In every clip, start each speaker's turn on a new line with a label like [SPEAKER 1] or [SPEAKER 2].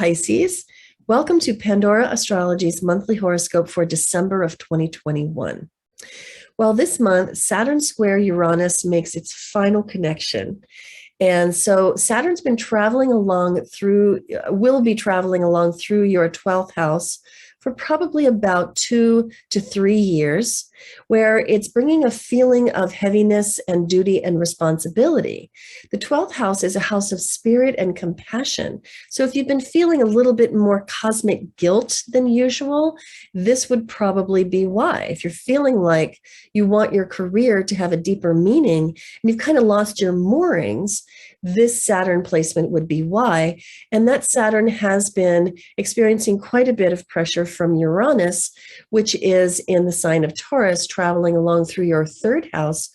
[SPEAKER 1] Pisces. Welcome to Pandora Astrology's monthly horoscope for December of 2021. Well, this month, Saturn square Uranus makes its final connection. And so Saturn's been traveling along through, will be traveling along through your 12th house for probably about 2 to 3 years, where it's bringing a feeling of heaviness and duty and responsibility. The 12th house is a house of spirit and compassion. So if you've been feeling a little bit more cosmic guilt than usual, this would probably be why. If you're feeling like you want your career to have a deeper meaning and you've kind of lost your moorings, this Saturn placement would be why. And that Saturn has been experiencing quite a bit of pressure from Uranus, which is in the sign of Taurus, traveling along through your third house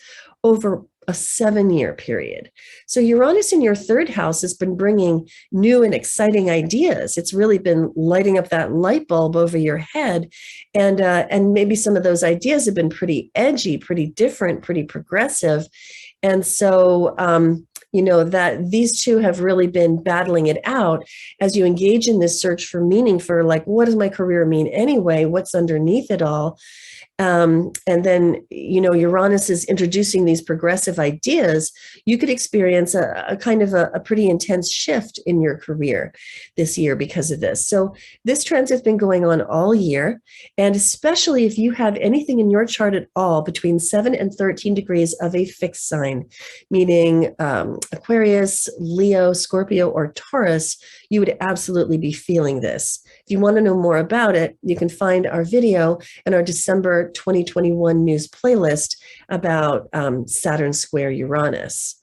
[SPEAKER 1] over a 7-year period. So Uranus in your third house has been bringing new and exciting ideas. It's really been lighting up that light bulb over your head. And maybe some of those ideas have been pretty edgy, pretty different, pretty progressive. And so, that these two have really been battling it out as you engage in this search for meaning, for like, what does my career mean anyway? What's underneath it all? And then, Uranus is introducing these progressive ideas. You could experience a kind of a pretty intense shift in your career this year because of this. So this transit's been going on all year. And especially if you have anything in your chart at all between 7 and 13 degrees of a fixed sign, meaning Aquarius, Leo, Scorpio, or Taurus, you would absolutely be feeling this. If you want to know more about it, you can find our video in our December 2021 news playlist about Saturn square Uranus.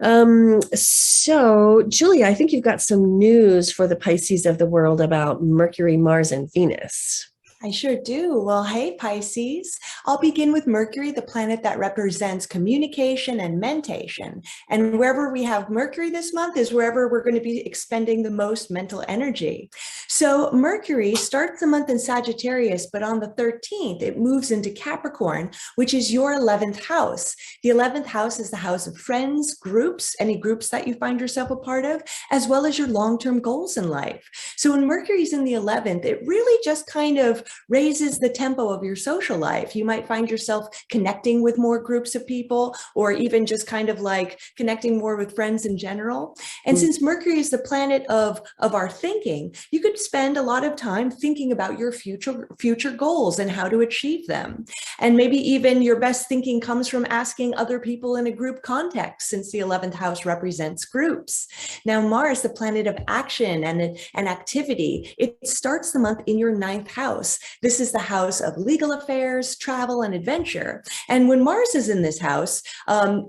[SPEAKER 1] So, Julia, I think you've got some news for the Pisces of the world about Mercury, Mars, and Venus.
[SPEAKER 2] I sure do. Well, hey, Pisces. I'll begin with Mercury, the planet that represents communication and mentation. And wherever we have Mercury this month is wherever we're going to be expending the most mental energy. So Mercury starts the month in Sagittarius, but on the 13th, it moves into Capricorn, which is your 11th house. The 11th house is the house of friends, groups, any groups that you find yourself a part of, as well as your long-term goals in life. So when Mercury's in the 11th, it really just kind of raises the tempo of your social life. You might find yourself connecting with more groups of people, or even just kind of like connecting more with friends in general. And since Mercury is the planet of our thinking, you could spend a lot of time thinking about your future goals and how to achieve them. And maybe even your best thinking comes from asking other people in a group context, since the 11th house represents groups. Now, Mars, the planet of action and activity, it starts the month in your 9th house. This is the house of legal affairs, travel, and adventure. And when Mars is in this house,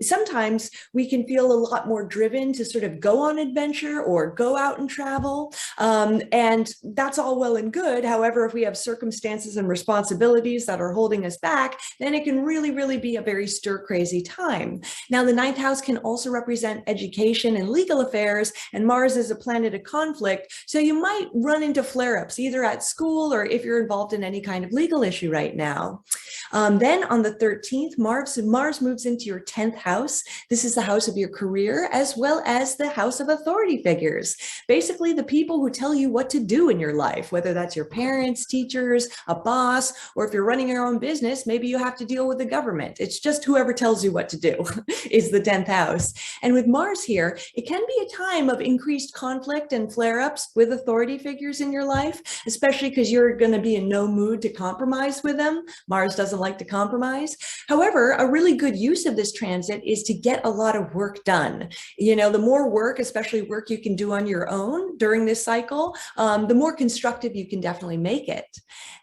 [SPEAKER 2] sometimes we can feel a lot more driven to sort of go on adventure or go out and travel. And that's all well and good. However, if we have circumstances and responsibilities that are holding us back, then it can really, really be a very stir-crazy time. Now, the 9th house can also represent education and legal affairs, and Mars is a planet of conflict. So you might run into flare-ups either at school or if you're involved in any kind of legal issue right now. Then on the 13th, Mars moves into your 10th house. This is the house of your career, as well as the house of authority figures. Basically, the people who tell you what to do in your life, whether that's your parents, teachers, a boss, or if you're running your own business, maybe you have to deal with the government. It's just whoever tells you what to do is the 10th house. And with Mars here, it can be a time of increased conflict and flare-ups with authority figures in your life, especially because you're going to be in no mood to compromise with them. Mars doesn't like to compromise. However, a really good use of this transit is to get a lot of work done. The more work, especially work you can do on your own during this cycle, the more constructive you can definitely make it.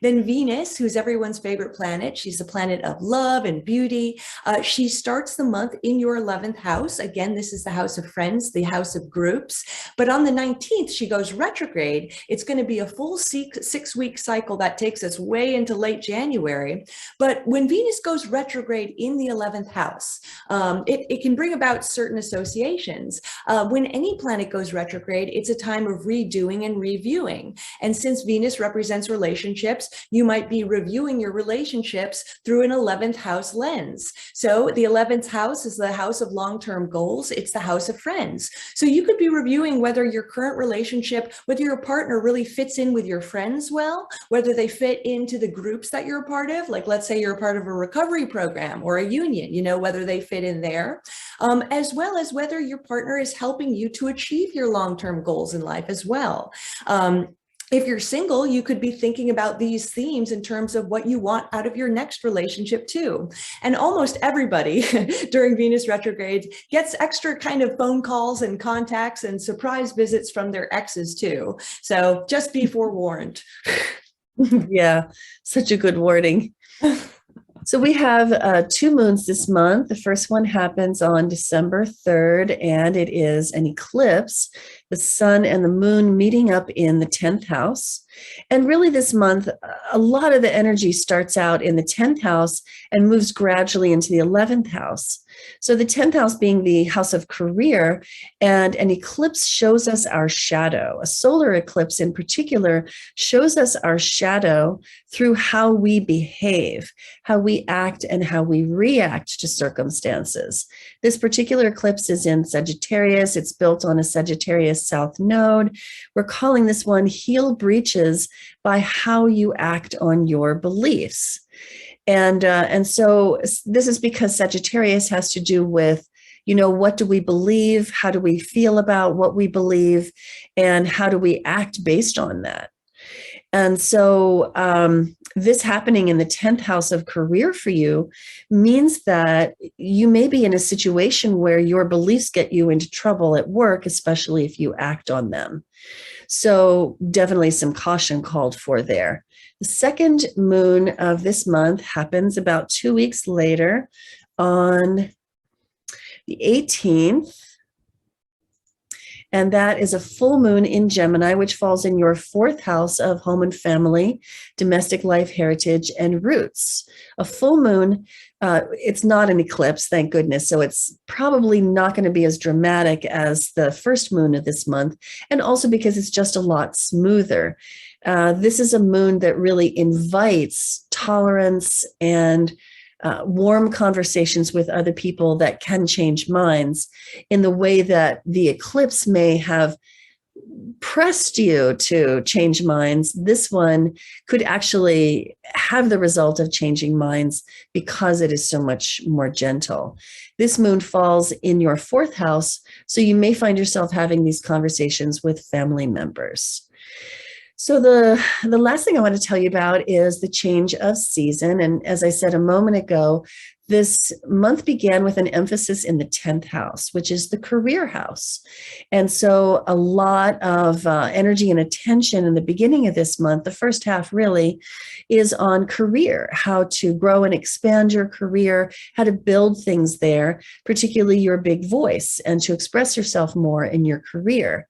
[SPEAKER 2] Then Venus, who's everyone's favorite planet, she's the planet of love and beauty. She starts the month in your 11th house. Again, this is the house of friends, the house of groups. But on the 19th, she goes retrograde. It's going to be a full 6-week cycle that that takes us way into late January. But when Venus goes retrograde in the 11th house, it can bring about certain associations. When any planet goes retrograde, it's a time of redoing and reviewing. And since Venus represents relationships, you might be reviewing your relationships through an 11th house lens. So the 11th house is the house of long-term goals. It's the house of friends. So you could be reviewing whether your current relationship, whether your partner really fits in with your friends well, whether they fit into the groups that you're a part of. Like, let's say you're a part of a recovery program or a union, whether they fit in there, as well as whether your partner is helping you to achieve your long-term goals in life as well. If you're single, you could be thinking about these themes in terms of what you want out of your next relationship too. And almost everybody during Venus retrograde gets extra kind of phone calls and contacts and surprise visits from their exes too. So just be forewarned.
[SPEAKER 1] Yeah, such a good warning. So we have 2 moons this month. The first one happens on December 3rd, and it is an eclipse, the sun and the moon meeting up in the 10th house. And really this month, a lot of the energy starts out in the 10th house and moves gradually into the 11th house. So the 10th house being the house of career, and an eclipse shows us our shadow. A solar eclipse in particular shows us our shadow through how we behave, how we act, and how we react to circumstances. This particular eclipse is in Sagittarius. It's built on a Sagittarius South node. We're calling this one Heal Breaches by How You Act on Your Beliefs. And so this is because Sagittarius has to do with, what do we believe? How do we feel about what we believe? And how do we act based on that? And so this happening in the 10th house of career for you means that you may be in a situation where your beliefs get you into trouble at work, especially if you act on them. So definitely some caution called for there. The second moon of this month happens about 2 weeks later on the 18th. And that is a full moon in Gemini, which falls in your 4th house of home and family, domestic life, heritage, and roots. A full moon, it's not an eclipse, thank goodness. So it's probably not going to be as dramatic as the first moon of this month. And also because it's just a lot smoother. This is a moon that really invites tolerance and warm conversations with other people that can change minds in the way that the eclipse may have pressed you to change minds. This one could actually have the result of changing minds because it is so much more gentle. This moon falls in your 4th house, so you may find yourself having these conversations with family members. So the last thing I want to tell you about is the change of season. And as I said a moment ago, this month began with an emphasis in the 10th house, which is the career house. And so a lot of energy and attention in the beginning of this month, the first half really, is on career, how to grow and expand your career, how to build things there, particularly your big voice, and to express yourself more in your career.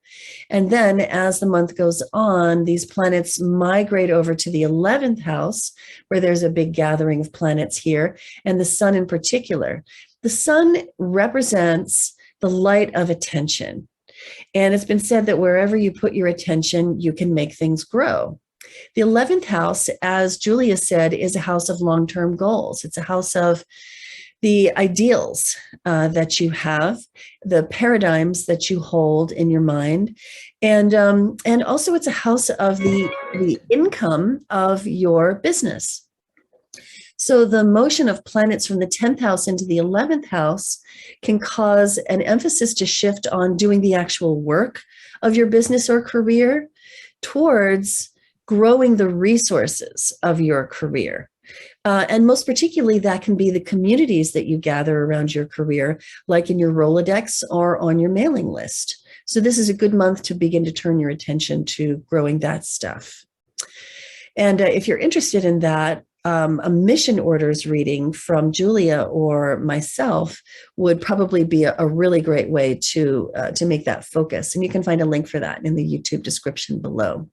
[SPEAKER 1] And then as the month goes on, these planets migrate over to the 11th house, where there's a big gathering of planets here, and the sun in particular. The sun represents the light of attention. And it's been said that wherever you put your attention, you can make things grow. The 11th house, as Julia said, is a house of long-term goals. It's a house of the ideals that you have, the paradigms that you hold in your mind, and also it's a house of the income of your business. So the motion of planets from the 10th house into the 11th house can cause an emphasis to shift on doing the actual work of your business or career towards growing the resources of your career. And most particularly, that can be the communities that you gather around your career, like in your Rolodex or on your mailing list. So this is a good month to begin to turn your attention to growing that stuff. And if you're interested in that, a mission orders reading from Julia or myself would probably be a really great way to make that focus. And you can find a link for that in the YouTube description below.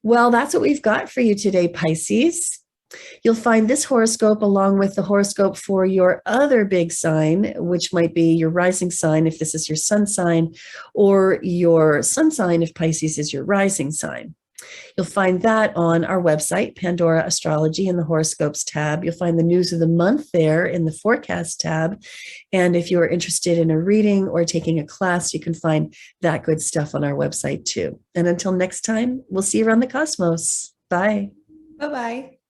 [SPEAKER 1] Well, that's what we've got for you today, Pisces. You'll find this horoscope along with the horoscope for your other big sign, which might be your rising sign if this is your sun sign, or your sun sign if Pisces is your rising sign. You'll find that on our website, Pandora Astrology, in the horoscopes tab. You'll find the news of the month there in the forecast tab. And if you are interested in a reading or taking a class, you can find that good stuff on our website too. And until next time, we'll see you around the cosmos. Bye.
[SPEAKER 2] Bye-bye.